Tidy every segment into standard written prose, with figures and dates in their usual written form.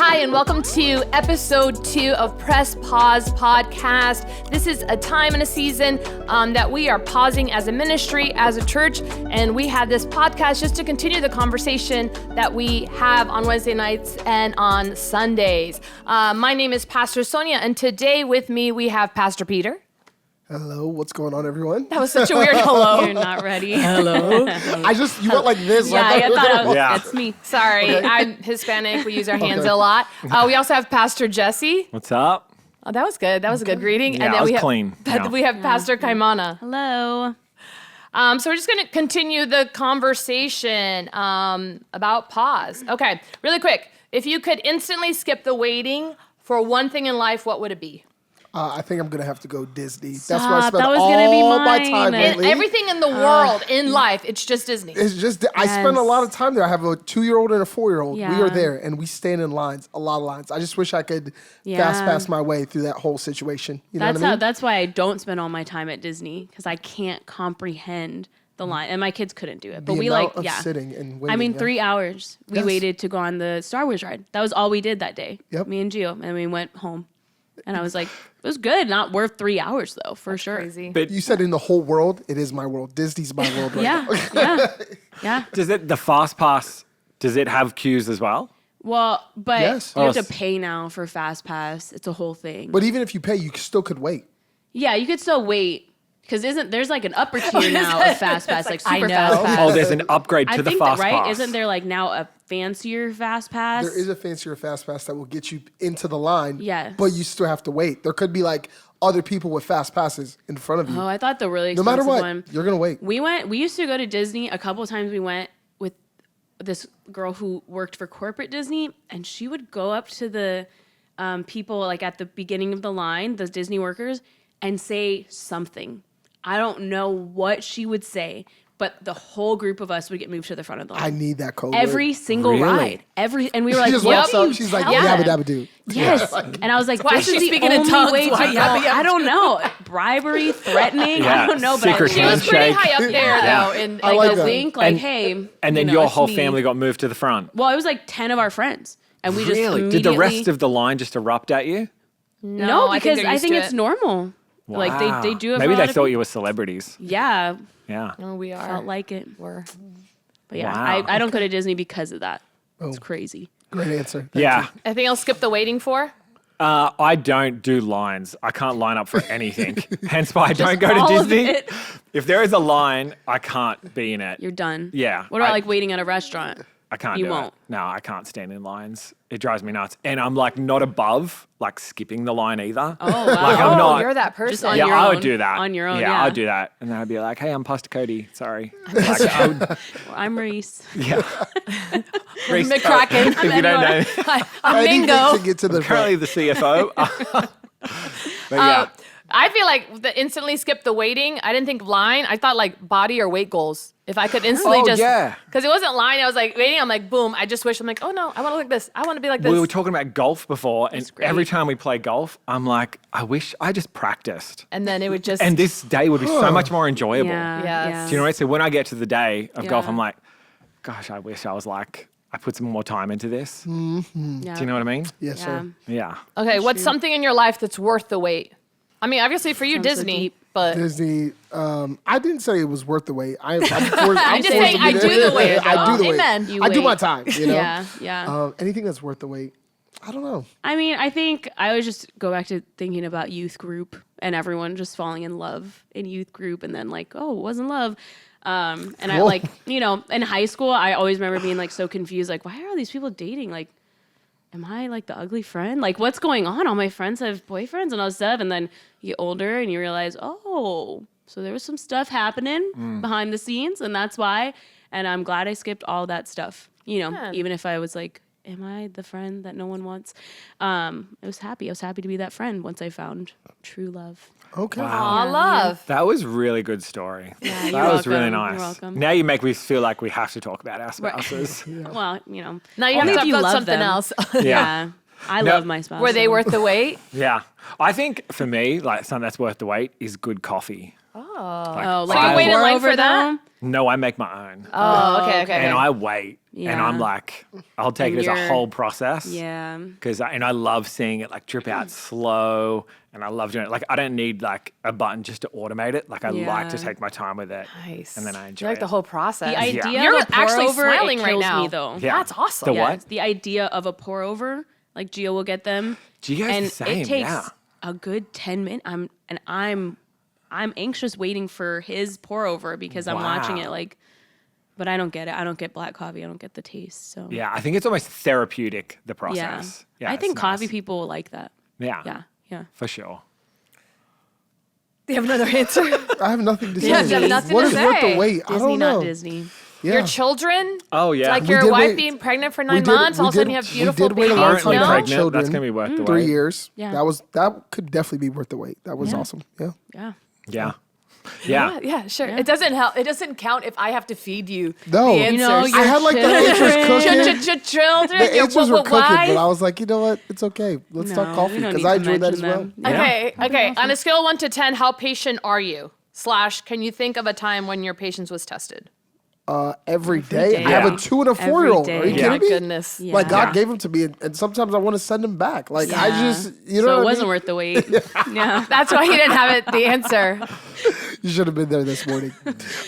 Hi, and welcome to episode 2 of Press Pause Podcast. This is a time and a season that we are pausing as a ministry, as a church, and we have this podcast just to continue the conversation that we have on Wednesday nights and on Sundays. My name is Pastors Sonia, and today with me we have Pastor Peter. Hello, what's going on, everyone? That was such a weird hello. You're not ready. Hello. You went like this. Yeah, I thought it's me. Sorry, I'm Hispanic. We use our hands a lot. We also have Pastor Jesse. What's up? Oh, that was good. That was a good greeting. Yeah, and then I was we have, clean. We have Pastor Kaimana. Hello. So we're just going to continue the conversation about pause. Okay, really quick. If you could instantly skip the waiting for one thing in life, what would it be? I think I'm going to have to go Disney. Stop. That's where I spend That was all gonna be my mine. time And lately. everything in the world, in life, it's just Disney. It's just, I spend a lot of time there. I have a 2-year-old and a 4-year-old. Yeah. We are there, and we stand in lines, a lot of lines. I just wish I could Yeah. fast pass my way through that whole situation. You know what I mean? That's why I don't spend all my time at Disney, because I can't comprehend the line, and my kids couldn't do it. But The we amount of sitting and waiting. I mean, 3 hours we waited to go on the Star Wars ride. That was all we did that day. Yep. Me and Gio, and we went home. And I was like, it was good. Not worth 3 hours though, for sure. Crazy. But You said in the whole world, it is my world. Disney's my world right now. Yeah. does the Fast Pass, does it have queues as well? Well, but Yes. you have Oh, to pay now for Fast Pass. It's a whole thing. But even if you pay, you still could wait. Yeah, you could still wait. Because there's like an upper tier now of Fast Pass, like I super know. Fast Pass. Oh, there's an upgrade I to the think Fast that, right? Pass. Isn't there like now a fancier Fast Pass? There is a fancier fast pass that will get you into the line. Yes. But you still have to wait. There could be like other people with fast passes in front of you. Oh, I thought the really No expensive matter what, one. you're going to wait. We used to go to Disney a couple of times. We went with this girl who worked for corporate Disney, and she would go up to the people like at the beginning of the line, the Disney workers, and say something. I don't know what she would say, but the whole group of us would get moved to the front of the line. I need that code. Every single Really? ride. And we were She like, just what walks do you up. She's like, tell yabba them? dabba do. Yes. And I was like, Why this is is she the speaking in only tongues? way to Why go. yabba yabba I don't know. Bribery, threatening. I don't know. But secret She was pretty handshake. high up there, though. In, I like, like a that. wink, like, And- hey. And then you know, your it's whole me. family got moved to the front. Well, it was like 10 of our friends. And we just Really? immediately. Did the rest of the line just erupt at you? No, because they're I used think to it's it. normal. Like, Wow. they do it Maybe for a they lot of thought people. you were celebrities. Yeah. Yeah. Oh, we are. Felt like it. We're. But yeah, Wow. I don't go to Disney because of that. It's crazy. Great answer. Thank Yeah. you. I think I'll skip the waiting for. I don't do lines. I can't line up for anything. Hence why I don't go all to of Disney. it. If there is a line, I can't be in it. You're done. Yeah, What about I- like waiting at a restaurant? I can't You do won't. it. No, I can't stand in lines. It drives me nuts. And I'm like not above like skipping the line either. Oh, wow. Like I'm Oh, not. you're that Just person. on Yeah, your I would own. do that. On your own, Yeah, yeah. I'd do that. And then I'd be like, hey, I'm Pastor Cody. Sorry. Like, I would, Well, I'm Reese. yeah. Reese, McCracken. if you don't know, I'm Anything Mingo. to get to the currently front. the CFO. But yeah. I feel like the instantly skip the waiting. I didn't think line. I thought like body or weight goals. If I could instantly Oh, just, yeah. because it wasn't line. I was like waiting. I'm like, boom. I just wish. I'm like, oh no, I want to look like this. I want to be like this. We were talking about golf before, and great. every time we play golf, I'm like, I wish I just practiced. and then it would just. And this day would be so much more enjoyable. Yeah. Yes. Yeah. Do you know what I mean? So when I get to the day of golf, Yeah. I'm like, gosh, I wish I was like, I put some more time into this. Yeah. Do you know what I mean? Yes, sir. Yeah. okay, what's true. something in your life that's worth the wait? I mean, obviously for you, Sounds so Disney, deep. but Disney. I didn't say it was worth the wait. I'm I'm just saying I do the wait. I do the wait. Amen. You I do wait. my time. You know. Yeah. Anything that's worth the wait. I don't know. I mean, I think I always just go back to thinking about youth group and everyone just falling in love in youth group and then like, oh, it wasn't love. And I Whoa. like, you know, in high school, I always remember being like so confused. Like, why are all these people dating? Like, am I like the ugly friend? Like, what's going on? All my friends have boyfriends and all this stuff. And then you get older and you realize, oh, so there was some stuff happening behind the scenes. And that's why. And I'm glad I skipped all that stuff. You know, Yeah. even if I was like, am I the friend that no one wants? I was happy. I was happy to be that friend once I found true love. Okay. aw, love. That was really good story. Yeah, you're that was really welcome. nice. You're welcome. Now you make me feel like we have to talk about our spouses. Well, you know. Now you have only to if talk you about love something them. else. Yeah. I No. love my spouse. Were they so- worth the wait? Yeah. I think for me, like something that's worth the wait is good coffee. Oh. Oh, Like, like I- a wait in line pour-over for that? though? No, I make my own. Oh, okay. And I wait. And Yeah. I'm like, I'll take And it as a you're- whole process. Yeah. Because I love seeing it like drip out slow, and I love doing it. Like I don't need like a button just to automate it. Like I like to Yeah. take my time with it. Nice. And then I enjoy You like it. the whole process. The idea You're of a actually pour over, smiling it right kills now. me though. Yeah. That's awesome. The Yeah, what? the idea of a pour over, like Gio will get them. Gio's and the same, it takes yeah. a good 10 minutes. I'm anxious waiting for his pour over because I'm watching it Wow. like, but I don't get it. I don't get black coffee. I don't get the taste. So Yeah, I think it's almost therapeutic, the yeah. process. Yeah, I it's think nice. coffee people will like that. Yeah. Yeah. For sure. Do you have another answer? I have nothing to say. Yeah, you have nothing What to is worth say. the wait? I Disney, don't know. not Disney. Yeah. Your children? Oh, yeah. Like We your did wife wait- being pregnant for we 9 did- months, we all of a sudden did- you have we beautiful did wait a babies. long Currently time No? for pregnant. children. That's going to be worth the 3 wait. years. Yeah. That could definitely be worth the wait. That was awesome. Yeah. Yeah. Yeah. Yeah, Yeah. yeah, sure. It doesn't help. It doesn't count if I have to feed you. No. the You answers. know, I had like the answers cooking. Children, The your answers were cooking, wife. but I was like, you know what? It's okay. Let's talk No, coffee we don't because need I to enjoyed that as mention well. them. Okay, okay. On a scale of 1 to 10, how patient are you? / can you think of a time when your patience was tested? Every day. day. I have Yeah. a 2 and a Every 4-year-old. day. Are you Yeah. kidding My me? goodness. Yeah. Like God Yeah. gave them to me, and sometimes I want to send them back. Like I Yeah. just, you know, So what it I wasn't mean? worth the wait. Yeah. That's why he didn't have it. The answer. You should have been there this morning.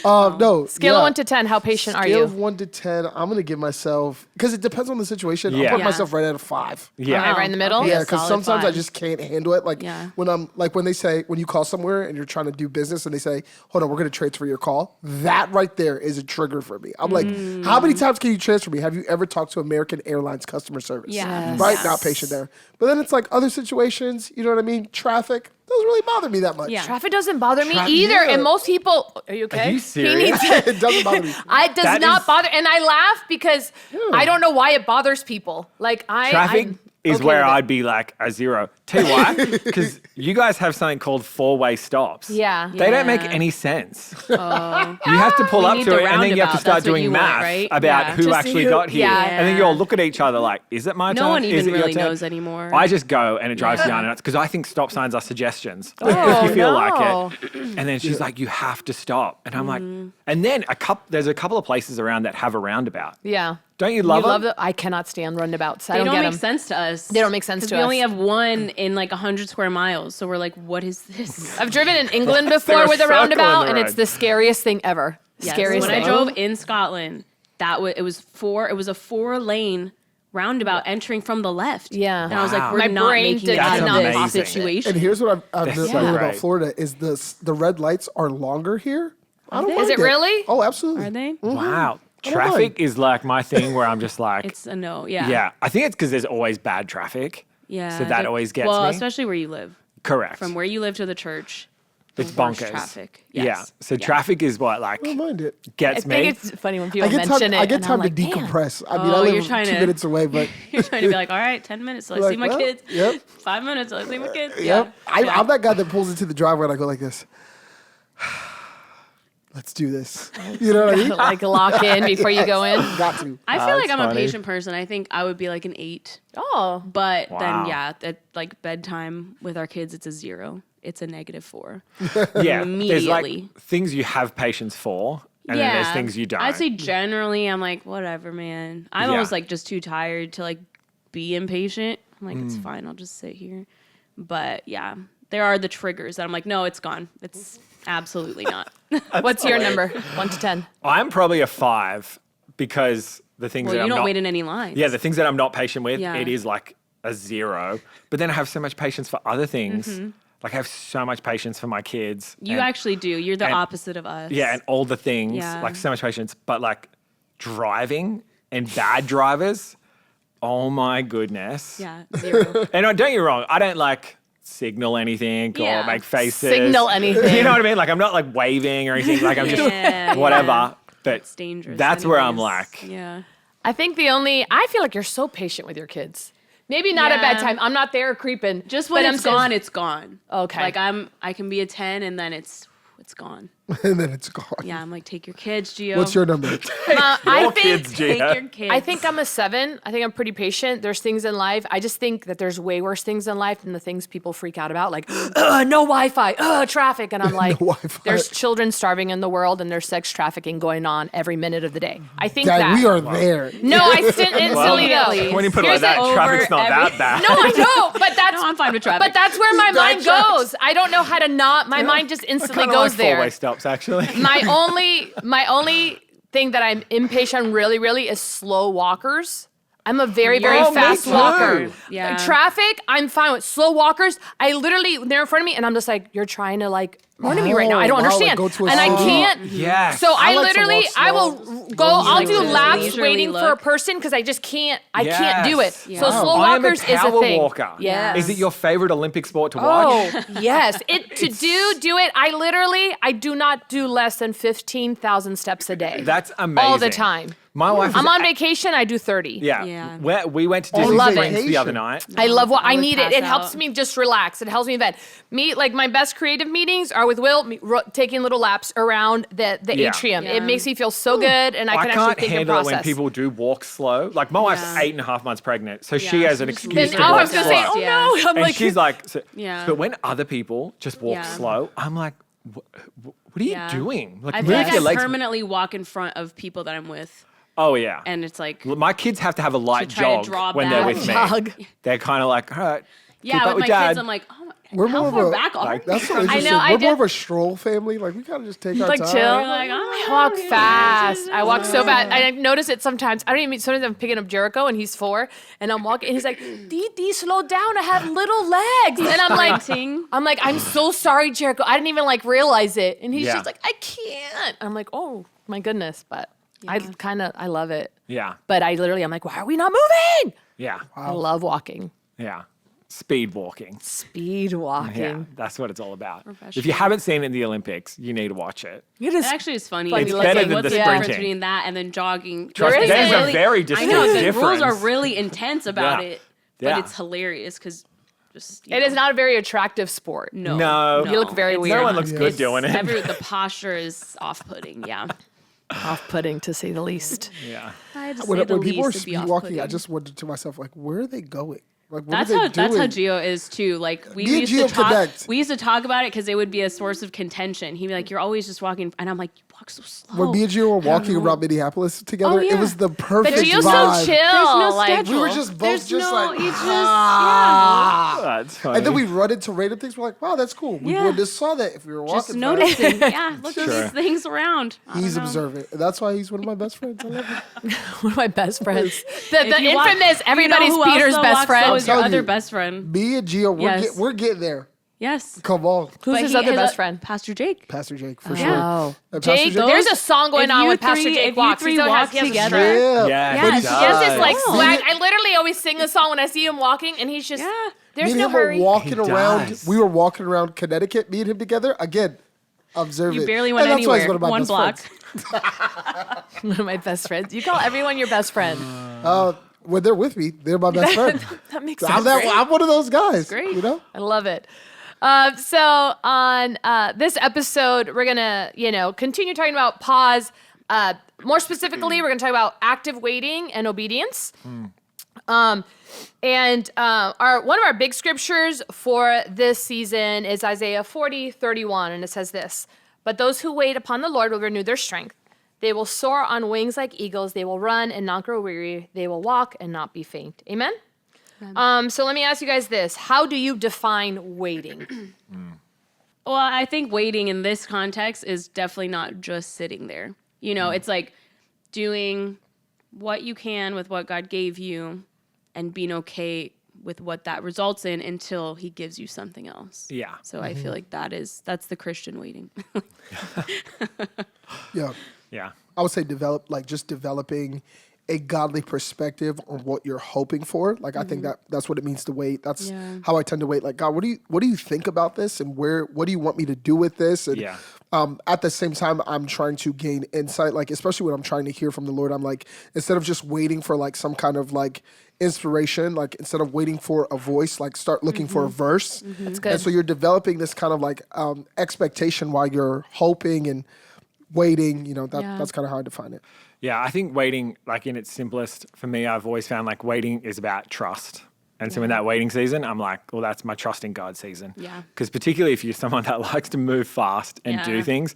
No. Scale yeah. of 1 to 10, how patient are Scale you? of 1 to 10, I'm gonna give myself because it depends on the situation. Yeah. I'll put Yeah. myself right at a 5. Yeah. Okay, right in the middle? Okay. Yeah, because solid sometimes I 5. just can't handle it. Like Yeah. when they say when you call somewhere and you're trying to do business and they say, "Hold on, we're going to transfer your call." That right there is a trigger for me. I'm like, how many times can you transfer me? Have you ever talked to American Airlines customer service? Yeah. Right, Yes. not patient there. But then it's like other situations. You know what I mean? Traffic doesn't really bother me that much. Yeah. Traffic doesn't bother me Traffic- either. yeah. And most people, are you okay? Are you He serious? needs It doesn't bother me. It does That not is- bother, and I laugh because I don't know why it bothers people. Like Traffic I'm is okay where with it. I'd be like a 0. Tell you why? Because you guys have something called 4-way stops. Yeah. They don't make Yeah. any sense. Oh. You have to pull We up need to the it, and then you have to roundabout. start That's what doing you want, math right? about Yeah. who To see actually who- got here. yeah. And then you all look at each other like, is it my turn? No one Is even it your really turn? knows anymore. I just go, and it drives me Yeah. nuts because I think stop signs are suggestions. Oh, if you feel no. like it. And then she's like, you have to stop. And I'm like, and then there's a couple of places around that have a roundabout. Yeah. Don't you love You love them? I cannot stand roundabouts. I They don't don't get make them. sense to us. They don't make sense 'Cause to we only us. have one in like 100 square miles. So we're like, what is this? I've driven in England before They're a with a circle in roundabout, the and it's road. the scariest thing ever. Yes. Scariest When I thing. drove in Scotland, it was a 4-lane roundabout entering from the left. Yeah. And I was like, Wow. we're My not brain making did it out not of this amazing. situation. And here's what I've That's known so about great. Florida is the red lights are longer here. I don't they? mind Is it really? Oh, absolutely. Are they? Wow. don't Traffic mind. is like my thing where I'm just like, It's a no. Yeah. yeah. I think it's because there's always bad traffic. Yeah. So that always gets well, me. especially where you live. Correct. From where you live to the church. it's the worst bonkers. traffic. Yeah. Yes. So Yeah. traffic is what like I don't mind it. I gets think me. it's funny when people I get mention time. it. I get and time I'm to like, damn. decompress. I mean, Oh, I you're live trying 2 to- minutes away, but You're trying to be like, all right, 10 minutes till I Like, see my well, kids. yep. 5 minutes till I see my kids. yep. Yeah. I'm that guy that pulls into the driveway and I go like this. Let's do this. You know what I mean? Like lock in before you go in. Got to. I feel like that's I'm a funny. patient person. I think I would be like an 8. Oh. But Wow. then, yeah, at like bedtime with our kids, it's a 0. It's a -4. Yeah. There's Immediately. like things you have patience for, and then there's things you don't. I'd say generally, I'm like, whatever, man. I'm Yeah. almost like just too tired to like be impatient. I'm like, Mm. it's fine. I'll just sit here. But yeah, there are the triggers that I'm like, no, it's gone. It's absolutely not. What's your number? 1 to 10. I'm probably a 5 because the things Well, that you I'm don't not wait in any lines. Yeah, the things that I'm not patient with, Yeah. it is like a 0. But then I have so much patience for other things. Like I have so much patience for my kids. You and- actually do. You're the and- opposite of us. Yeah, and all the things, Yeah. like so much patience. But like driving and bad drivers, oh my goodness. Yeah, 0. And don't get me wrong, I don't like signal anything Yeah. or make faces. Signal anything. You know what I mean? Like I'm not like waving or anything. Like I'm just Yeah, whatever. yeah. But It's dangerous. that's where I'm anyways. like, Yeah. I think I feel like you're so patient with your kids. Maybe not at Yeah. bedtime. I'm not there creeping. Just when but it's I'm gone, it's gone. Okay. Like I can be a 10 and then it's gone. and then it's gone. Yeah, I'm like, take your kids, Gio. What's your number? I think kids, Take Gia. your kids. I think I'm a 7. I think I'm pretty patient. There's things in life. I just think that there's way worse things in life than the things people freak out about, like no Wi-Fi, traffic, and I'm like, Wi-Fi. there's children starving in the world, and there's sex trafficking going on every minute of the day. I think Dad, that we are there. No, I instantly Well, know. when you put it like Here's that, over traffic's not every- that bad. No, I know, but that's No, I'm fine with traffic. But that's where my mind That goes. I don't know how to not. My mind just instantly Kinda goes like there. four-way stops, actually. My only thing that I'm impatient really is slow walkers. I'm a very Oh, me fast too. walker. Yeah. Traffic, I'm fine with. Slow walkers, I literally, they're in front of me and I'm just like, you're trying to like run at me right now. I don't Oh, wow, like understand. go to a And I city. can't. Yes. So I like to literally, walk I slow. will go, I'll do to laps leisurely waiting for a look. person because I just can't, I can't do it. Yes. So slow I am a walkers is a power thing. walker. Yes. Is it your favorite Olympic sport to watch? Oh, yes. Do it. I do not do less than 15,000 steps a day. That's amazing. All the time. My wife I'm is on vacation, I do 30. Yeah. Yeah. We went to Disney love Springs it. the other night. I love what I would need it. pass It helps out. me just relax. It helps me vent. Like my best creative meetings are with Will, taking little laps around the Yeah. atrium. Yeah. It makes me feel so good, and I I can can't actually think and handle it process. when people do walk slow. Like my wife's Yeah. 8.5 months pregnant, so she Yeah, has so an just excuse leave to it. I walk was slow. gonna say, oh Yeah. no, I'm And like, she's like, Yeah. but when other people just walk Yeah. slow, I'm like, what are you Yeah. doing? Like I move feel like your I legs. permanently walk in front of people that I'm with, Oh yeah. and it's like, My kids have to have a light try to jog draw when they're back. with me. Jog. They're kind of like, all right, yeah, keep up with with my Dad. kids, I'm like, oh, We're how more far of a back are that's so we? interesting. know, I We're more did- of a stroll family. Like we kind of just take our like time. chill. You're like, I oh, walk yeah, fast. I walk so bad. I notice it sometimes. I don't even. Sometimes I'm picking up Jericho and he's 4, and I'm walking, and he's like, "Dee, slow down. I have little legs." And Sprinting. I'm like, "I'm so sorry, Jericho. I didn't even like realize it." And he's Yeah. just like, "I can't." I'm like, "Oh my goodness," but I love it. yeah, But I'm like, "Why are we not moving?" yeah, I love walking. yeah. Speed walking. Speed walking. Yeah, that's what it's all about. If you Professional. haven't seen it in the Olympics, you need to watch it. It It is actually is funny. It's Like, better than what's the the difference sprinting. between that and then jogging? Trust me, It's there's a really- very I distinct know the difference. rules are really intense about Yeah. it, Yeah. but it's hilarious because just It is not a very attractive sport. No. You look very It's weird. No one not. looks good doing it. The posture is off-putting. Yeah, Off-putting, to say the least. Yeah. I had to say When the people are least to be speed walking, I off-putting. just wondered to myself, like, where are they going? Like, what That's are they how doing? Gio is too. Like we Me and used to Gio talk. connect. We used to talk about it because it would be a source of contention. He'd be like, "You're always just walking," and I'm like, "You walk so slow." When me and Gio were walking know. around Minneapolis together, Oh, yeah. it was the But perfect Gio's so vibe. chill. There's no like, schedule. We were just both There's just no, like, you just That's funny. And then we run into random things. We're like, wow, that's cool. We Yeah. wouldn't have saw that if we were walking. just fast. noticing. Yeah, look at Sure. these things around. I don't He's know. observant. And that's why he's one of my best friends. I love him. one of my best friends. The If you walk- infamous, everybody's you know who Peter's else, though, best walks friend. slow is your telling other you. best friend. Me and Gio, Yes. we're getting there. Yes. Come on. Who's But his he other is best a- friend? Pastor Jake. Pastor Jake, for Yeah. sure. Oh, And Pastor Jake. Jake- There's a song going If on you when Pastor three- Jake if you walks. three He walk has a together- swag. Yeah, Yeah, he he He has this does. like Oh. swag. I literally always sing the song when I see him walking, and he's just Yeah. there's Me and no him were hurry. walking He around. does. We were walking around Connecticut, me and him together. Again, observant. You barely went And that's why he's anywhere. one of my One best block. friends. One of my best friends. You call everyone your best friend. When they're with me, they're my best friend. That makes I'm, sense. I'm one of those guys. great. You know? I love it. So on this episode, we're gonna, continue talking about pause. More specifically, we're gonna talk about active waiting and obedience. And one of our big scriptures for this season is Isaiah 40:31, and it says this: "But those who wait upon the Lord will renew their strength. They will soar on wings like eagles. They will run and not grow weary. They will walk and not be faint." Amen? So let me ask you guys this. How do you define waiting? Well, I think waiting in this context is definitely not just sitting there. It's like doing what you can with what God gave you and being okay with what that results in until he gives you something else. Yeah. So I feel like that's the Christian waiting. Yeah. Yeah. I would say developing a godly perspective on what you're hoping for. Like I think that's what it means to wait. That's Yeah. how I tend to wait. Like, God, what do you think about this, and what do you want me to do with this? And Yeah. At the same time, I'm trying to gain insight, like especially when I'm trying to hear from the Lord. I'm like, instead of just waiting for like some kind of like inspiration, like instead of waiting for a voice, like start looking for a verse. That's good. And so you're developing this kind of like expectation while you're hoping and waiting. You know, that's kind of how I define it. Yeah, I think waiting, like in its simplest, for me, I've always found like waiting is about trust. And so in that waiting season, I'm like, well, that's my trust in God season. Yeah. Because particularly if you're someone that likes to move fast and do things,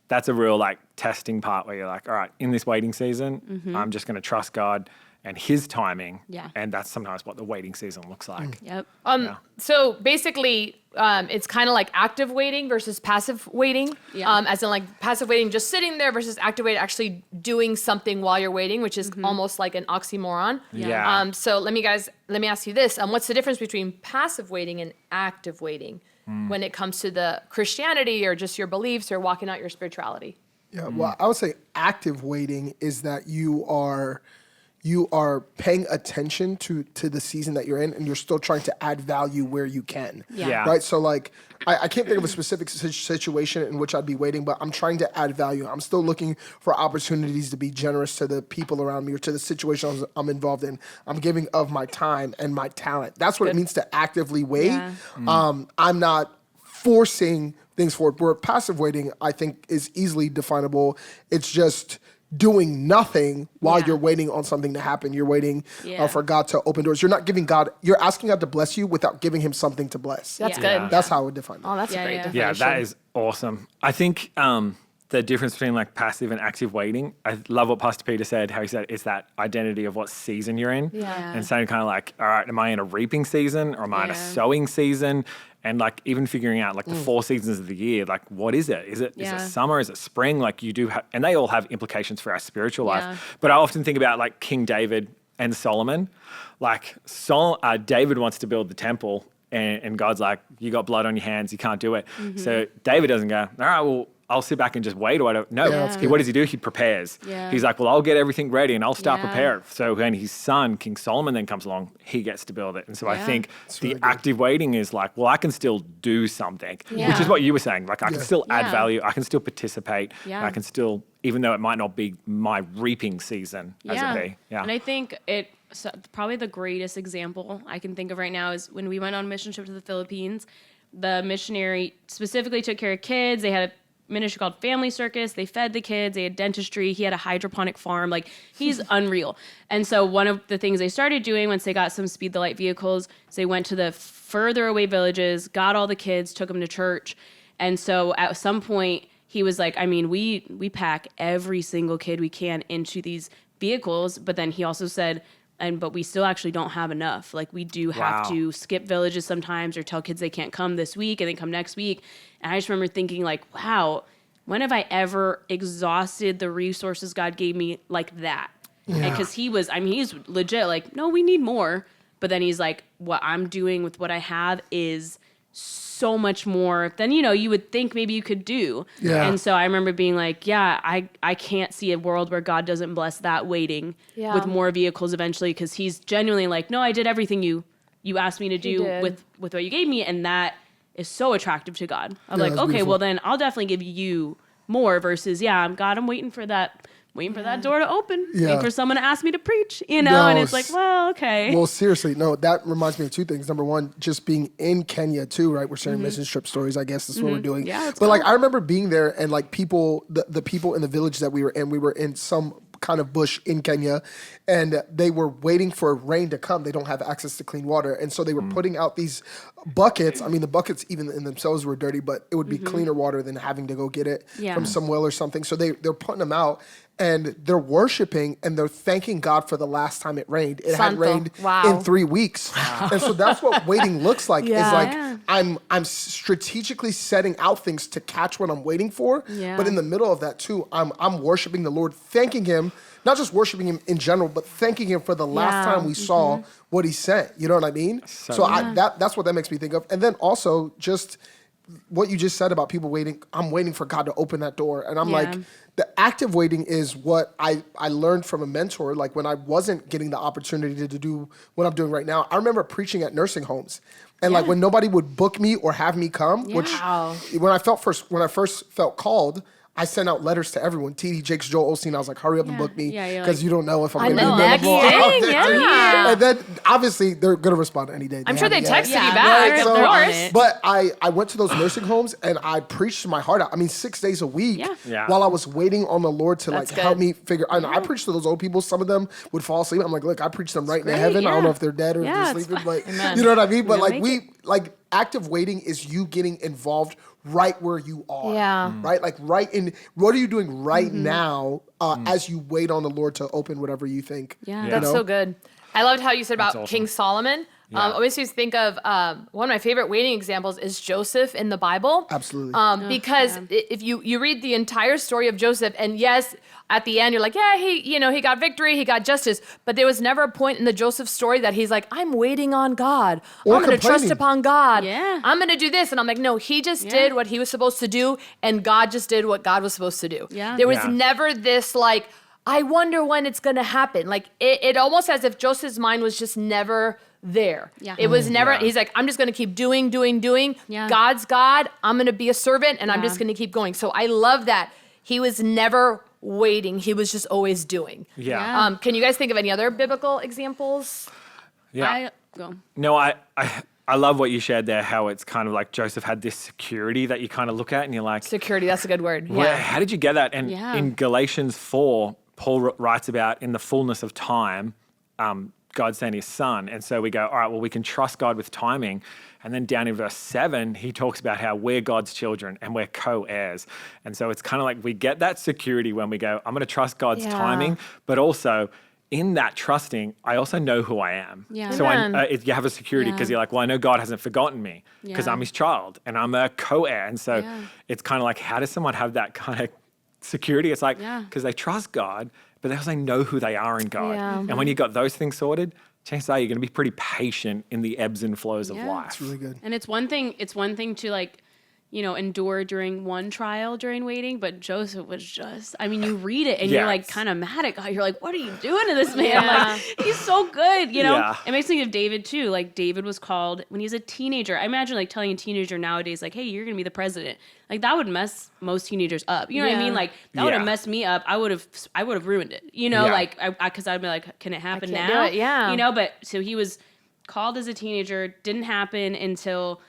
that's a real like testing part where you're like, all right, in this waiting season, I'm just going to trust God and his timing. Yeah. And that's sometimes what the waiting season looks like. Yep. So basically, it's kind of like active waiting versus passive waiting. Yeah. As in like passive waiting, just sitting there versus active waiting, actually doing something while you're waiting, which is almost like an oxymoron. Yeah. So let me ask you this. What's the difference between passive waiting and active waiting when it comes to the Christianity or just your beliefs or walking out your spirituality? Yeah, well, I would say active waiting is that you are paying attention to the season that you're in, and you're still trying to add value where you can. Yeah. Right? So like, I can't think of a specific situation in which I'd be waiting, but I'm trying to add value. I'm still looking for opportunities to be generous to the people around me or to the situations I'm involved in. I'm giving of my time and my talent. That's what it means to actively wait. Yeah. I'm not forcing things forward. Where passive waiting, I think, is easily definable. It's just doing nothing while you're waiting on something to happen. You're waiting for God to open doors. You're not giving God, you're asking God to bless you without giving him something to bless. That's Yeah. good. That's how I would define it. Oh, that's a great Yeah. definition. Yeah, that is awesome. I think the difference between like passive and active waiting, I love what Pastor Peter said, how he said it's that identity of what season you're in. Yeah. And saying kind of like, all right, am I in a reaping season or am I in a sowing season? And like even figuring out like the 4 seasons of the year, like what is it? Is it summer? Is it spring? Like you do have, and they all have implications for our spiritual life. But I often think about like King David and Solomon. Like David wants to build the temple and God's like, you got blood on your hands, you can't do it. So David doesn't go, all right, well, I'll sit back and just wait or whatever. No, what does he do? He prepares. Yeah. He's like, well, I'll get everything ready and I'll start Yeah. preparing. So when his son, King Solomon, then comes along, he gets to build it. And so I think really the good. active waiting is like, well, I can still do something, which Yeah. is what you were saying. Like I can still add Yeah. value. I can still participate. Yeah. And I can still, even though it might not be my reaping season as it be. Yeah. And I think probably the greatest example I can think of right now is when we went on a mission trip to the Philippines. The missionary specifically took care of kids. They had a ministry called Family Circus. They fed the kids. They had dentistry. He had a hydroponic farm. Like, he's unreal. And so one of the things they started doing once they got some speed the light vehicles is they went to the further away villages, got all the kids, took them to church. And so at some point he was like, I mean, we pack every single kid we can into these vehicles. But then he also said, but we still actually don't have enough. Like, we do have to skip villages sometimes or tell kids they can't come this week and then come next week. And I just remember thinking like, wow, when have I ever exhausted the resources God gave me like that? Yeah. Because he's legit like, no, we need more. But then he's like, what I'm doing with what I have is so much more than, you would think maybe you could do. Yeah. And so I remember being like, I can't see a world where God doesn't bless that waiting with more vehicles eventually, because he's genuinely like, no, I did everything you asked me to do with what you gave me. And that is so attractive to God. I'm like, okay, beautiful. well then I'll definitely give you more versus, God, I'm waiting for that door to open, waiting for someone to ask me to preach, and it's like, well, okay. Well, seriously, no, that reminds me of two things. Number one, just being in Kenya too, right? We're sharing mission trip stories, I guess that's what we're doing. Yeah, let's but go. like, I remember being there and like people, the people in the village that we were in some kind of bush in Kenya, and they were waiting for rain to come. They don't have access to clean water. And so they were putting out these buckets. I mean, the buckets even in themselves were dirty, but it would be cleaner water than having to go get it from some well or something. So they're putting them out and they're worshiping and they're thanking God for the last time it rained. It had Santo. rained Wow. in 3 weeks. And so that's what waiting looks like. Yeah. Is like, Yeah. I'm strategically setting out things to catch what I'm waiting for. Yeah. But in the middle of that too, I'm worshiping the Lord, thanking him, not just worshiping him in general, but thanking him for the last time we saw what he sent. You know what I mean? So that's what that makes me think of. And then also just what you just said about people waiting. I'm waiting for God to open that door. And I'm like, the active waiting is what I learned from a mentor. Like when I wasn't getting the opportunity to do what I'm doing right now, I remember preaching at nursing homes. And like when nobody would book me or have me come, which when I first felt called, I sent out letters to everyone. TD Jakes, Joel Osteen. I was like, hurry up and book me because you don't know if I'm going to be available. And then obviously they're going to respond any day. I'm sure they texted you back, of course. But I went to those nursing homes and I preached my heart out. I mean, 6 days a week while I was waiting on the Lord to help me figure. I preached to those old people. Some of them would fall asleep. I'm like, look, I preached them right in heaven. I don't know if they're dead or if they're sleeping, but you know what I mean? But active waiting is you getting involved right where you are. Yeah. Right? Like right in, what are you doing right now as you wait on the Lord to open whatever you think? Yeah. That's so good. I loved how you said about King Solomon. Always used to think of one of my favorite waiting examples is Joseph in the Bible. Absolutely. Because if you read the entire story of Joseph, and yes, at the end you're like, he got victory, he got justice, but there was never a point in the Joseph story that he's like, I'm waiting on God. I'm going to trust upon God. Yeah. I'm going to do this. And I'm like, no, he just did what he was supposed to do, and God just did what God was supposed to do. Yeah. There was never this like, I wonder when it's going to happen. Like it almost as if Joseph's mind was just never there. Yeah. It was never, he's like, I'm just going to keep doing. Yeah. God's God. I'm going to be a servant and I'm just going to keep going. So I love that. He was never waiting. He was just always doing. Yeah. Can you guys think of any other biblical examples? Yeah. I love what you shared there, how it's kind of like Joseph had this security that you kind of look at and you're like... Security, that's a good word. Yeah. How did you get that? And in Galatians 4, Paul writes about in the fullness of time, God sent his son. And so we go, all right, well, we can trust God with timing. And then down in verse 7, he talks about how we're God's children and we're co-heirs. And so it's kind of like we get that security when we go, I'm going to trust God's timing, but also in that trusting, I also know who I am. Yeah. So you have a security because you're like, well, I know God hasn't forgotten me because I'm his child and I'm a co-heir. And so it's kind of like, how does someone have that kind of security? It's like, because they trust God, but they also know who they are in God. Yeah. And when you got those things sorted, chances are you're going to be pretty patient in the ebbs and flows of life. It's really good. And it's one thing to like, endure during one trial during waiting, but Joseph was just, you read it and you're like kind of mad at God. You're like, what are you doing to this man? Yeah. Like, he's so good, Yeah. It makes me think of David too. Like David was called when he was a teenager. I imagine like telling a teenager nowadays, like, hey, you're going to be the president. Like that would mess most teenagers up. You know what I mean? Like that would have messed me up. I would have ruined it, like, cause I'd be like, can it happen now? Do it. Yeah. But so he was called as a teenager, didn't happen until,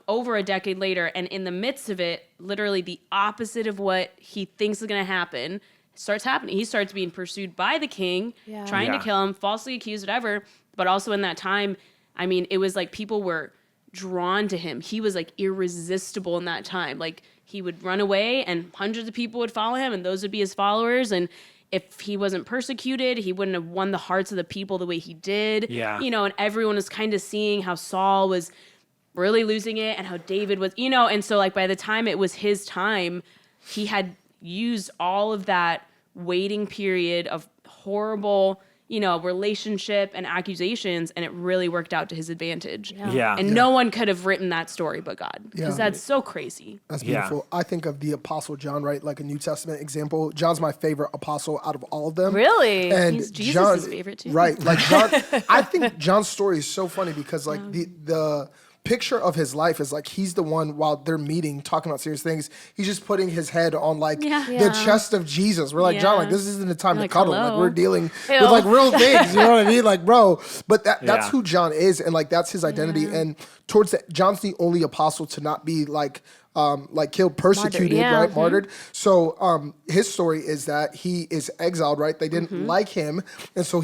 over a decade later, and in the midst of it, literally the opposite of what he thinks is going to happen starts happening. He starts being pursued by the king, trying to kill him, falsely accused, whatever. But also in that time, it was like people were drawn to him. He was like irresistible in that time. Like he would run away and hundreds of people would follow him and those would be his followers. And if he wasn't persecuted, he wouldn't have won the hearts of the people the way he did. Yeah. And everyone was kind of seeing how Saul was really losing it and how David was, and so like by the time it was his time, he had used all of that waiting period of horrible, relationship and accusations, and it really worked out to his advantage. Yeah. And no one could have written that story but God, because that's so crazy. That's beautiful. I think of the Apostle John, right? Like a New Testament example. John's my favorite apostle out of all of them. Really? And he's Jesus' favorite too. Right. Like John, I think John's story is so funny because like the picture of his life is like he's the one while they're meeting talking about serious things, he's just putting his head on like the chest of Jesus. We're like, John, like this isn't the time to cuddle. Hello. Like we're dealing with like real things, you know what I mean? Like, bro, but that's who John is, and like that's his identity. And towards that, John's the only apostle to not be like killed, persecuted, right? Martyred. So his story is that he is exiled, right? They didn't like him. And so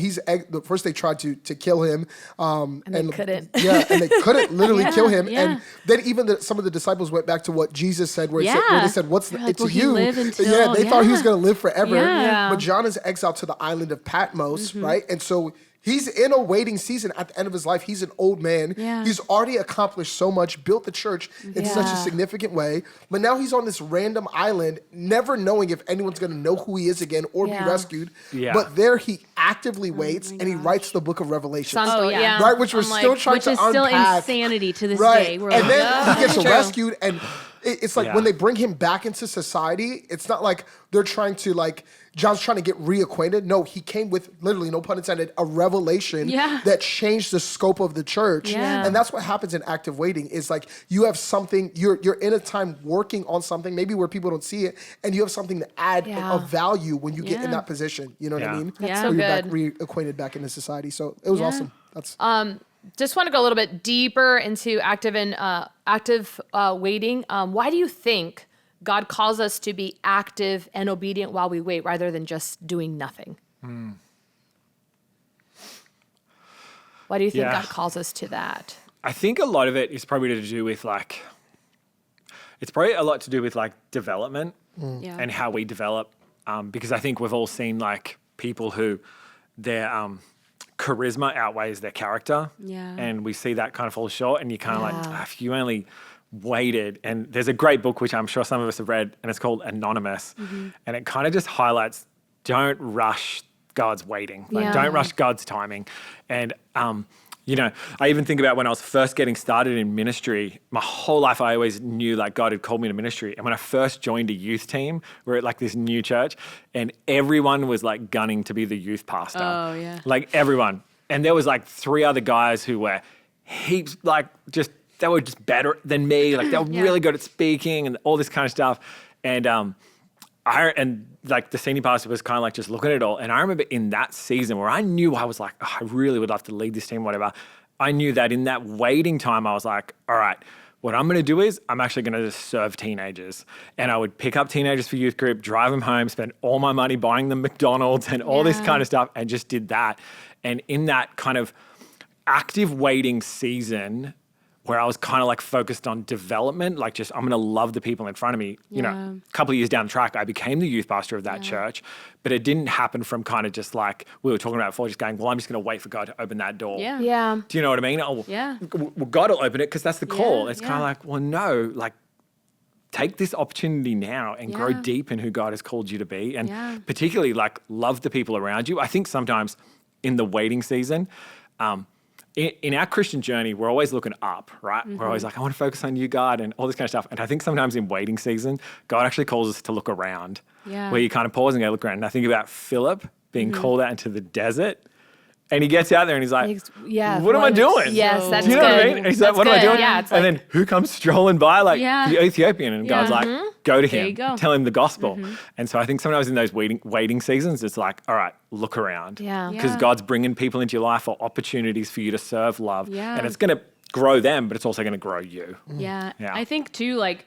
first they tried to kill him. And they couldn't. Yeah, and they couldn't literally kill him. Yeah. And then even some of the disciples went back to what Jesus said, where they said, what's it to you? They thought he was going to live forever. Yeah. But John is exiled to the island of Patmos, right? And so he's in a waiting season at the end of his life. He's an old man. Yeah. He's already accomplished so much, built the church in such a significant way. But now he's on this random island, never knowing if anyone's going to know who he is again or be rescued. Yeah. But there he actively waits and he writes the book of Revelation. Right? Which we're still trying to unpack. Which is still insanity to this day. And then he gets rescued, and it's like when they bring him back into society, it's not like they're trying to like, John's trying to get reacquainted. No, he came with, literally, no pun intended, a revelation that changed the scope of the church. Yeah. And that's what happens in active waiting is like you have something, you're in a time working on something, maybe where people don't see it, and you have something to add of value when you get in that position. You know what I mean? That's so so you're good. back reacquainted back into society. So it was awesome. That's Just want to go a little bit deeper into active waiting. Why do you think God calls us to be active and obedient while we wait rather than just doing nothing? Why do you think God calls us to that? I think a lot of it is probably to do with like, it's probably a lot to do with like development and how we develop. Because I think we've all seen like people who their charisma outweighs their character. Yeah. And we see that kind of fall short, and you kind of like, if you only waited. And there's a great book, which I'm sure some of us have read, and it's called Anonymous. And it kind of just highlights, don't rush God's waiting. Like, don't rush God's timing. And, you know, I even think about when I was first getting started in ministry, my whole life I always knew like God had called me to ministry. And when I first joined a youth team, we're at like this new church, and everyone was like gunning to be the youth pastor. Oh, yeah. Like everyone. And there was like 3 other guys who were heaps like they were just better than me. Like they were really good at speaking and all this kind of stuff. And like the senior pastor was kind of like just looking at it all. And I remember in that season where I knew I was like, oh, I really would love to lead this team, whatever. I knew that in that waiting time, I was like, all right, what I'm going to do is I'm actually going to just serve teenagers. And I would pick up teenagers for youth group, drive them home, spend all my money buying them McDonald's and all this kind of stuff, and just did that. And in that kind of active waiting season where I was kind of like focused on development, like just I'm going to love the people in front of me. You know, a couple of years down the track, I became the youth pastor of that church, but it didn't happen from kind of just like we were talking about before, just going, well, I'm just going to wait for God to open that door. Yeah. Do you know what I mean? Oh, well, God will open it because that's the call. It's kind of like, well, no, like take this opportunity now and grow deep in who God has called you to be. And particularly like love the people around you. I think sometimes in the waiting season, in our Christian journey, we're always looking up, right? We're always like, I want to focus on you, God, and all this kind of stuff. And I think sometimes in waiting season, God actually calls us to look around, where you kind of pause and go look around. And I think about Philip being called out into the desert, and he gets out there and he's like, what am I doing? Yes, that's Do you know what I mean? And he's like, what am I doing? Yeah, and then who comes strolling by, like the Ethiopian, and God's like, go to him, tell him the gospel. And so I think sometimes in those waiting seasons, it's like, all right, look around. Because God's bringing people into your life for opportunities for you to serve, love. And it's going to grow them, but it's also going to grow you. Yeah. I think too, like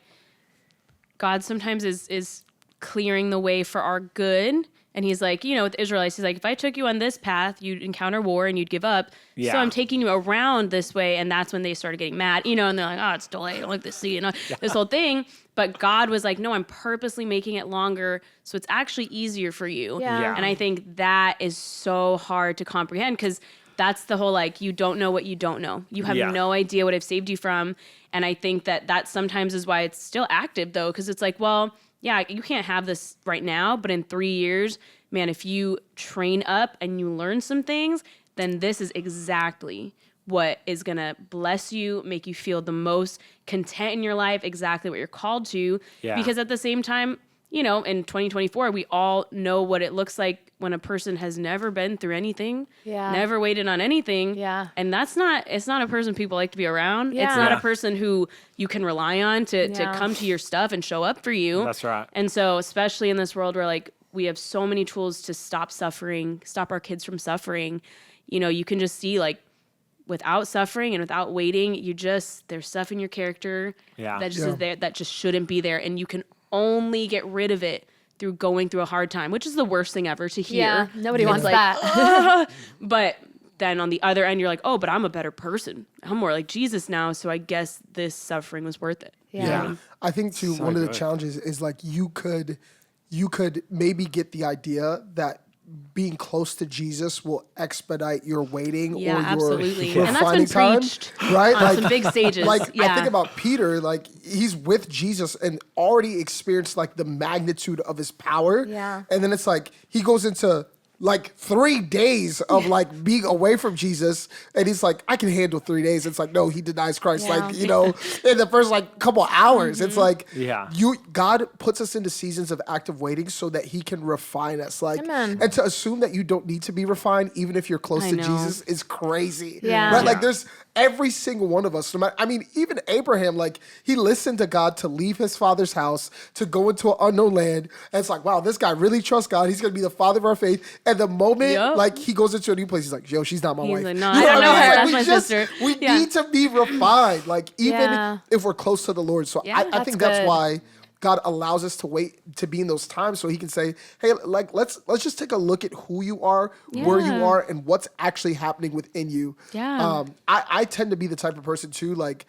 God sometimes is clearing the way for our good. And he's like, you know, with the Israelites, he's like, if I took you on this path, you'd encounter war and you'd give up. So I'm taking you around this way. And that's when they started getting mad, you know, and they're like, oh, it's delayed. I don't like this sea, you know, this whole thing. But God was like, no, I'm purposely making it longer. So it's actually easier for you. And I think that is so hard to comprehend because that's the whole, like, you don't know what you don't know. You have no idea what I've saved you from. And I think that sometimes is why it's still active though. Cause it's like, well, yeah, you can't have this right now, but in 3 years, man, if you train up and you learn some things, then this is exactly what is going to bless you, make you feel the most content in your life, exactly what you're called to. Because at the same time, you know, in 2024, we all know what it looks like when a person has never been through anything, never waited on anything. And it's not a person people like to be around. It's not a person who you can rely on to come to your stuff and show up for you. That's right. And so, especially in this world where like we have so many tools to stop suffering, stop our kids from suffering, you know, you can just see like without suffering and without waiting, there's stuff in your character that just is there, that just shouldn't be there. And you can only get rid of it through going through a hard time, which is the worst thing ever to hear. Yeah, nobody wants like, that. But then on the other end, you're like, oh, but I'm a better person. I'm more like Jesus now, so I guess this suffering was worth it. Yeah. I think too, one of the challenges is like you could maybe get the idea that being close to Jesus will expedite your waiting or your absolutely. refining And that's been time, preached right? on some big stages. Like I think about Peter, like he's with Jesus and already experienced like the magnitude of his power. Yeah. And then it's like he goes into like 3 days of like being away from Jesus, and he's like, I can handle 3 days. It's like, no, he denies Christ. Yeah. Like, you know, in the first like couple hours, it's like, Yeah. God puts us into seasons of active waiting so that he can refine us. Like, Amen. and to assume that you don't need to be refined, even if you're close I to know. Jesus, is crazy. Yeah. Right? Like, Yeah. there's every single one of us. No matter, I mean, even Abraham, like, he listened to God to leave his father's house to go into an unknown land. And it's like, wow, this guy really trusts God. He's going to be the father of our faith. And the moment, Yup. like, he goes into a new place, he's like, yo, she's not my He's wife. like, no, You I don't what know mean? her. Like, That's we my sister. We Yeah. need to be refined, like, even Yeah. if we're close to the Lord. So Yeah, I think that's good. why God allows us to wait to be in those times so he can say, hey, like, let's just take a look at who you are, where you Yeah. are, and what's actually happening within you. Yeah. I tend to be the type of person too, like,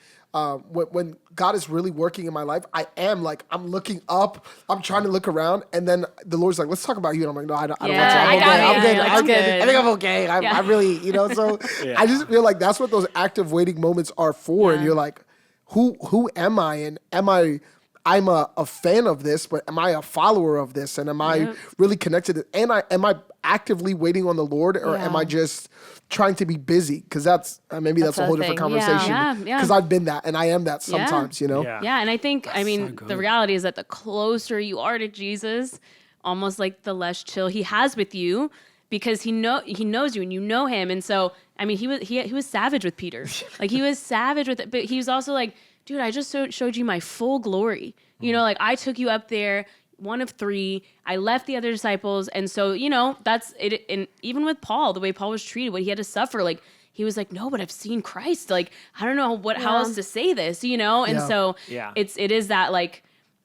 when God is really working in my life, I am like, I'm looking up, I'm trying to look around, and then the Lord's like, let's talk about you. And I'm like, no, I don't want to. Yeah, I'm I got okay. it. I'm good. Yeah, I'm good. good. I think I'm okay. I really, you know, so I just feel like that's what those active waiting moments are for. And Yeah. you're like, who am I? And I'm a fan of this, but am I a follower of this? And am I Yep. really connected? And am I actively waiting on the Lord, or am Yeah. I just trying to be busy? Because that's maybe that's a That's whole the different thing. Yeah. conversation. Yeah, yeah. Because I've been that, and I am that Yeah. sometimes. You know. Yeah. Yeah, and I think, I mean, so good. the reality is that the closer you are to Jesus, almost like the less chill he has with you, because he knows you and you know him. And so, I mean, he was savage with Peter. Like, he was savage with it, but he was also like, dude, I just showed you my full glory. You know, like, I took you up there, one of 3. I left the other disciples. And so, you know, that's it. And even with Paul, the way Paul was treated, what he had to suffer, like, he was like, no, but I've seen Christ. Like, I don't know how else to say this, you know? And Yeah. so Yeah. it is that, like,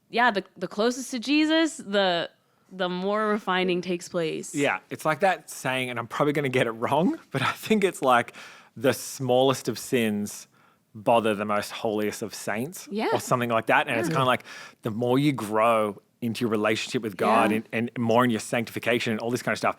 yeah, the closest to Jesus, the more refining takes place. Yeah, it's like that saying, and I'm probably going to get it wrong, but I think it's like the smallest of sins bother the most holiest of saints, Yeah. or something like that. And it's kind of like the more you grow into your relationship with God, Yeah. and more in your sanctification and all this kind of stuff,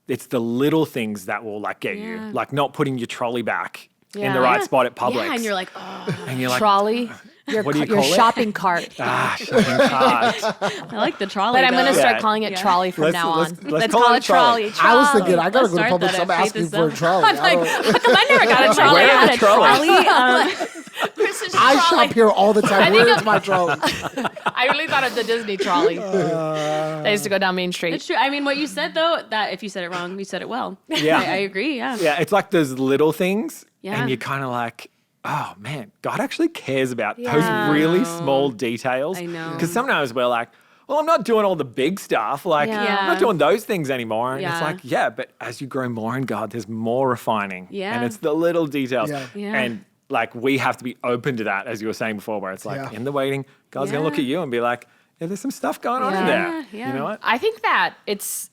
it's the little things that will like get you, Yeah. like not putting your trolley back in Yeah. the right Yeah. spot at Publix. Yeah, and you're like, oh, and you're like, Trolley. Your, What do you your call it? shopping cart. shopping cart. I like the trolley. But I'm going to though. start Yeah. calling it Yeah. trolley from Let's- now on. let's call it trolley. I was thinking I gotta Let's go to start Publix. that I'm at asking Faith for a is trolley. I'm like, how come I never got a trolley? Where I are had the a trolleys? I shop here all the time. think Where's my trolley? I really thought of the Disney trolley. I used to go down Main Street. It's true. I mean, what you said, though, that if you said it wrong, you said it well. Yeah. I agree. Yeah. Yeah, it's like those little things, Yeah. and you're kind of like, oh man, God actually cares about Yeah. those really small details. I know. Because sometimes we're like, well, I'm not doing all the big stuff. Like, Yeah. I'm not doing those things anymore. And it's Yeah. like, yeah, but as you grow more in God, there's more refining. Yeah. And it's the little details. Yeah. Yeah. And like, we have to be open to that, as you were saying before, where it's like, Yeah. in the waiting, God's going to look Yeah. at you and be like, yeah, there's some stuff going on in Yeah. there. Yeah. You know what? I think that it's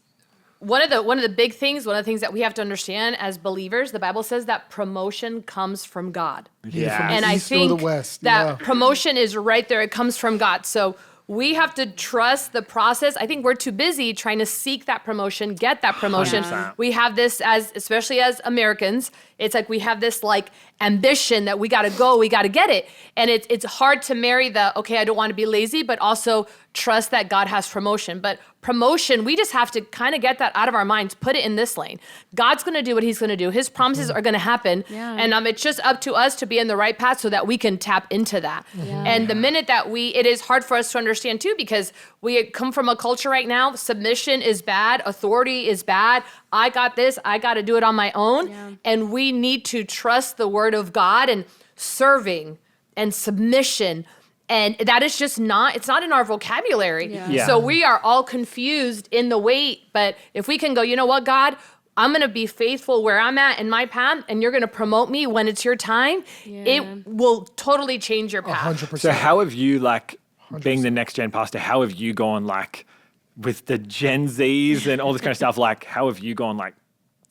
one of the big things, one of the things that we have to understand as believers. The Bible says that promotion comes from God. Yeah. from And I east or think the west, that yeah. promotion is right there. It comes from God. So we have to trust the process. I think we're too busy trying to seek that promotion, get that promotion. 100%. We have this especially as Americans, it's like we have this like ambition that we got to go, we got to get it. And it's hard to marry okay, I don't want to be lazy, but also trust that God has promotion. But promotion, we just have to kind of get that out of our minds, put it in this lane. God's going to do what he's going to do. His promises are going to happen. Yeah. And it's just up to us to be in the right path so that we can tap into that. And the minute that it is hard for us to understand too, because we come from a culture right now, submission is bad, authority is bad. I got this, I got to do it on my own. Yeah. And we need to trust the word of God and serving and submission. And that is just it's not in our vocabulary. Yeah. Yeah. So we are all confused in the wait. But if we can go, you know what, God, I'm going to be faithful where I'm at in my path, and you're going to promote me when it's your time, it will totally change your path. 100%. So how have you, like, being the next gen pastor, how have you gone, like, with the Gen Zs and all this kind of stuff, like, how have you gone, like,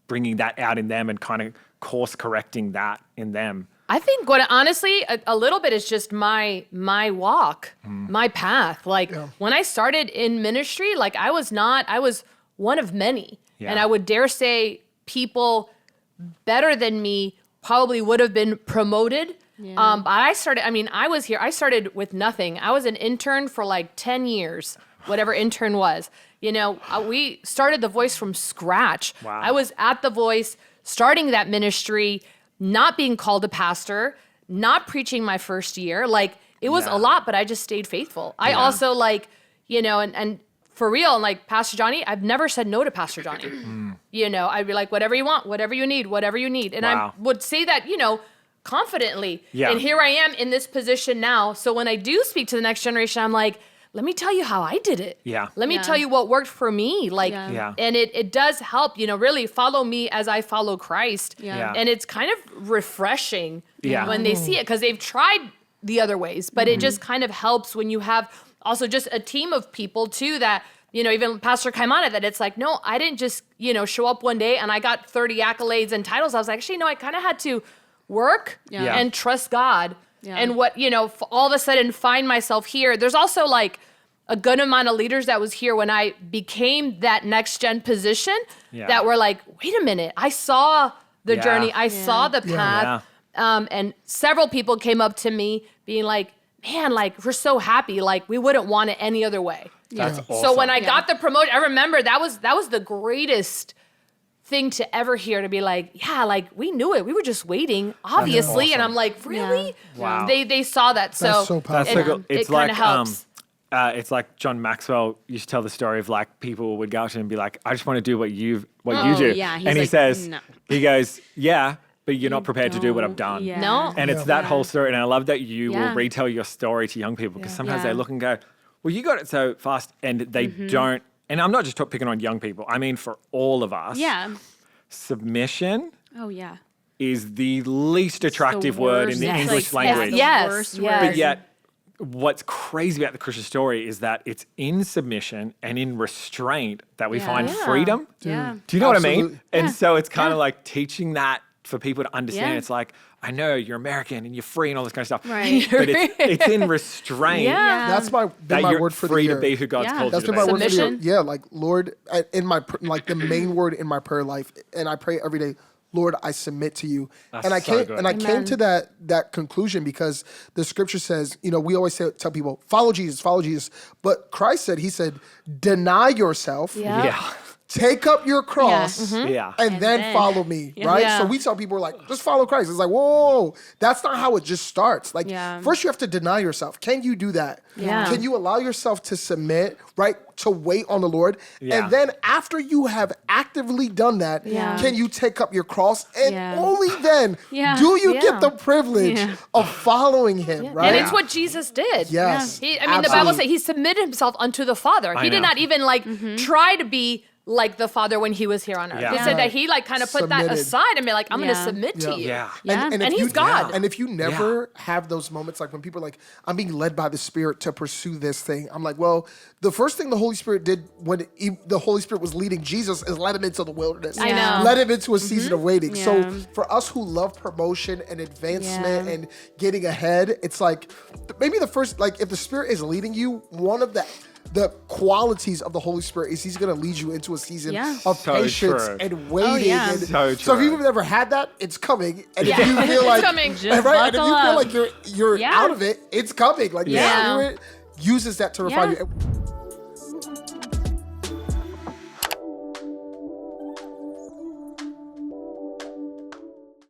bringing that out in them and kind of course correcting that in them? I think honestly, a little bit is just my walk, my path. Like when I started in ministry, like I was one of many. Yeah. And I would dare say people better than me probably would have been promoted. Yeah. But I started with nothing. I was an intern for like 10 years, whatever intern was. we started The Voice from scratch. Wow. I was at The Voice, starting that ministry, not being called a pastor, not preaching my first year. Like, it was a lot, but I just stayed faithful. I also and for real, like Pastor Johnny, I've never said no to Pastor Johnny. I'd be like, whatever you want, whatever you need. And I would say that, confidently. Yeah. And here I am in this position now. So when I do speak to the next generation, I'm like, let me tell you how I did it. Yeah. Let me tell you what worked for me. Like, and it does help, really follow me as I follow Christ. Yeah. And it's kind of refreshing when they see it, because they've tried the other ways, but it just kind of helps when you have also just a team of people too that, even Pastor Kaimana, that it's like, no, I didn't just, show up one day and I got 30 accolades and titles. I was like, actually, no, I kind of had to work and trust God. Yeah. And what, all of a sudden find myself here. There's also like a good amount of leaders that was here when I became that next gen position that were like, wait a minute, I saw the journey. I saw the path. And several people came up to me being like, man, like, we're so happy. Like, we wouldn't want it any other way. That's awesome. So when I got the promotion, I remember that was the greatest thing to ever hear, to be like, yeah, like, we knew it. We were just waiting, obviously. Awesome. And I'm like, really? Yeah. Wow. They saw that. That's so powerful. That's so cool. It kind of helps. It's like John Maxwell used to tell the story of like people would go out and be like, I just want to do what you do. Yeah. And he says, he goes, yeah, but you're not prepared to do what I've done. Yeah. No. And it's that whole story. And I love that you will retell your story to young people, because sometimes they look and go, well, you got it so fast, and they don't. And I'm not just picking on young people. I mean, for all of us. Yeah. Submission Oh, yeah. is the least attractive word in the Yes. English Like, language. Yes. Worst Yes. word. But yet, what's crazy about the Christian story is that it's in submission and in restraint that we find freedom. Yeah. Do you know what I Absolutely. mean? And so it's kind of like teaching that for people to understand. Yeah. It's like, I know you're American and you're free and all this kind of stuff. Right. But it's in restraint That's been that my you're word for the free year. to be who God's called That's you been to my be. word for the year. Submission. Yeah, like, Lord, in my the main word in my prayer life, and I pray every day, Lord, I submit to you. That's and I so came good. and I came to that conclusion because the scripture says, we always tell people, follow Jesus. But Christ said, he said, deny yourself. Yeah. Take up your cross Yeah. and then follow me, right? Yeah. So we tell people, like, just follow Christ. It's like, whoa, that's not how it just starts. Like, first you have to deny yourself. Can you do that? Yeah. Can you allow yourself to submit, right? To wait on the Lord? Yeah. And then after you have actively done that, can you take up your cross? And only then do you get the privilege of following him, right? And it's what Jesus did. Yes. The Bible says he submitted himself unto the Father. He did know. not even try to be like the Father when he was here on earth. Yeah. He said that he kind of put that Submitted. aside and be like, I'm going to submit to you. Yeah. And if And he's God. And if you never have those moments, like when people are like, I'm being led by the Spirit to pursue this thing, I'm like, well, the first thing the Holy Spirit did when the Holy Spirit was leading Jesus is let him into the wilderness. I know. Let him into a season of waiting. Yeah. So for us who love promotion and advancement and getting ahead, it's like maybe the first, like if the Spirit is leading you, one of the qualities of the Holy Spirit is he's going to lead you into a season of So patience true. and waiting. Oh, yeah. And So so if true. you've never had that, it's coming. And if you feel like coming. Just right, and if buckle you feel up. like you're out of it, it's coming. Like the Yeah. Spirit uses that to refine you.